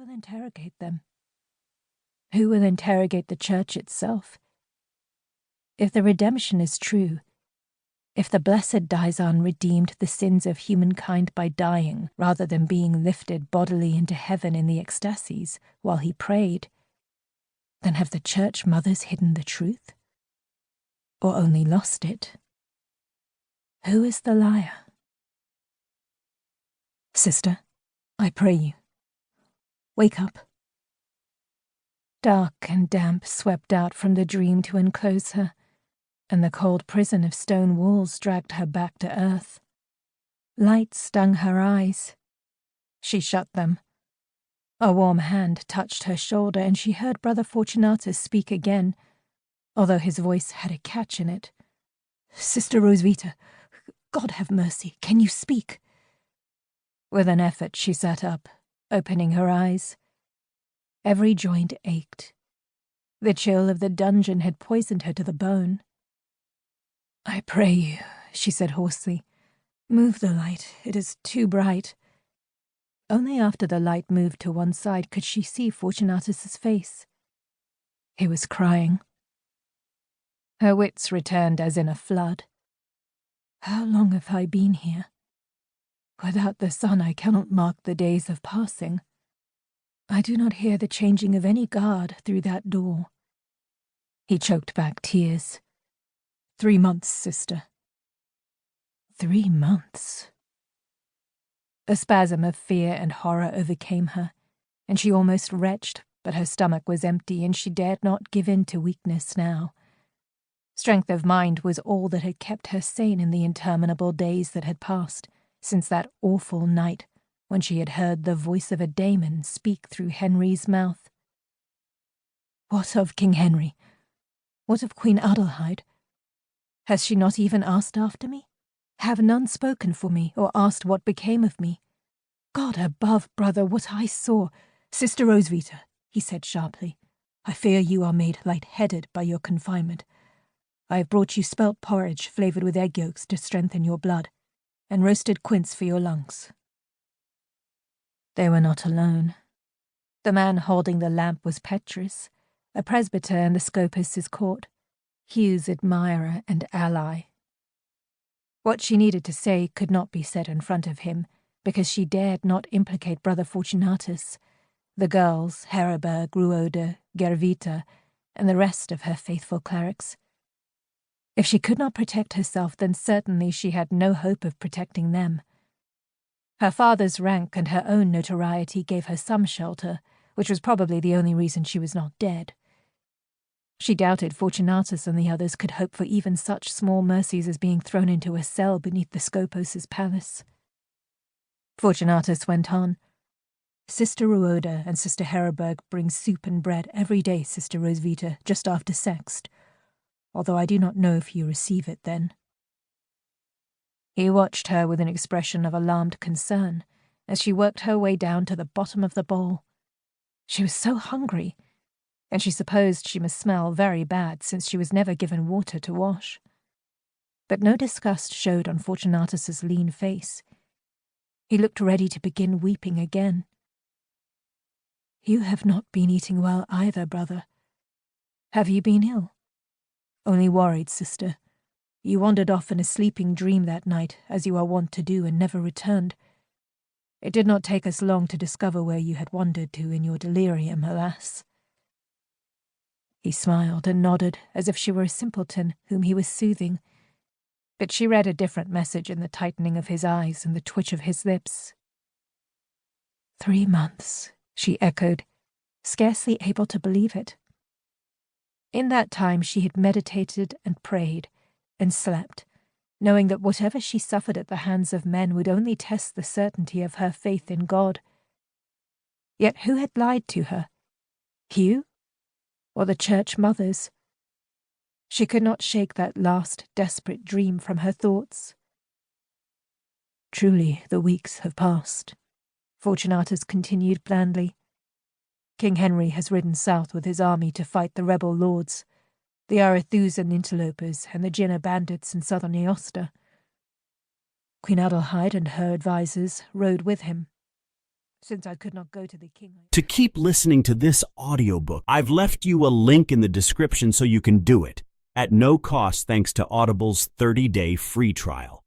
will interrogate them? Who will interrogate the church itself? If the redemption is true, if the blessed Daizan redeemed the sins of humankind by dying rather than being lifted bodily into heaven in the ecstasies while he prayed, then have the church mothers hidden the truth? Or only lost it? Who is the liar? Sister, I pray you, wake up. Dark and damp swept out from the dream to enclose her, and the cold prison of stone walls dragged her back to earth. Light stung her eyes. She shut them. A warm hand touched her shoulder, and she heard Brother Fortunatus speak again, although his voice had a catch in it. Sister Roswitha, God have mercy, can you speak? With an effort she sat up, opening her eyes. Every joint ached. The chill of the dungeon had poisoned her to the bone. I pray you, she said hoarsely, move the light, it is too bright. Only after the light moved to one side could she see Fortunatus's face. He was crying. Her wits returned as in a flood. How long have I been here? Without the sun I cannot mark the days of passing. I do not hear the changing of any guard through that door. He choked back tears. 3 months, sister. 3 months. A spasm of fear and horror overcame her, and she almost retched, but her stomach was empty and she dared not give in to weakness now. Strength of mind was all that had kept her sane in the interminable days that had passed, since that awful night when she had heard the voice of a daemon speak through Henry's mouth. What of King Henry? What of Queen Adelheid? Has she not even asked after me? Have none spoken for me, or asked what became of me? God above, brother, what I saw! Sister Roswitha, he said sharply, I fear you are made light-headed by your confinement. I have brought you spelt porridge flavoured with egg yolks to strengthen your blood, and roasted quince for your lungs. They were not alone. The man holding the lamp was Petrus, a presbyter in the Scopus's court, Hugh's admirer and ally. What she needed to say could not be said in front of him, because she dared not implicate Brother Fortunatus, the girls, Heraberg, Ruoda, Gervita, and the rest of her faithful clerics. If she could not protect herself, then certainly she had no hope of protecting them. Her father's rank and her own notoriety gave her some shelter, which was probably the only reason she was not dead. She doubted Fortunatus and the others could hope for even such small mercies as being thrown into a cell beneath the Scopus's palace. Fortunatus went on. Sister Ruoda and Sister Heraberg bring soup and bread every day, Sister Roswitha, just after sext, although I do not know if you receive it then. He watched her with an expression of alarmed concern as she worked her way down to the bottom of the bowl. She was so hungry, and she supposed she must smell very bad since she was never given water to wash. But no disgust showed on Fortunatus's lean face. He looked ready to begin weeping again. You have not been eating well either, brother. Have you been ill? Only worried, sister. You wandered off in a sleeping dream that night, as you are wont to do, and never returned. It did not take us long to discover where you had wandered to in your delirium, alas. He smiled and nodded, as if she were a simpleton whom he was soothing, but she read a different message in the tightening of his eyes and the twitch of his lips. 3 months, she echoed, scarcely able to believe it. In that time she had meditated and prayed and slept, knowing that whatever she suffered at the hands of men would only test the certainty of her faith in God. Yet who had lied to her? Hugh? Or the church mothers? She could not shake that last desperate dream from her thoughts. Truly the weeks have passed, Fortunatus continued blandly. King Henry has ridden south with his army to fight the rebel lords, the Arethusan interlopers and the Jinna bandits in southern Aosta. Queen Adelheid and her advisers rode with him. since I could not go to the king. To keep listening to this audiobook, I've left you a link in the description so you can do it, at no cost thanks to Audible's 30-day free trial.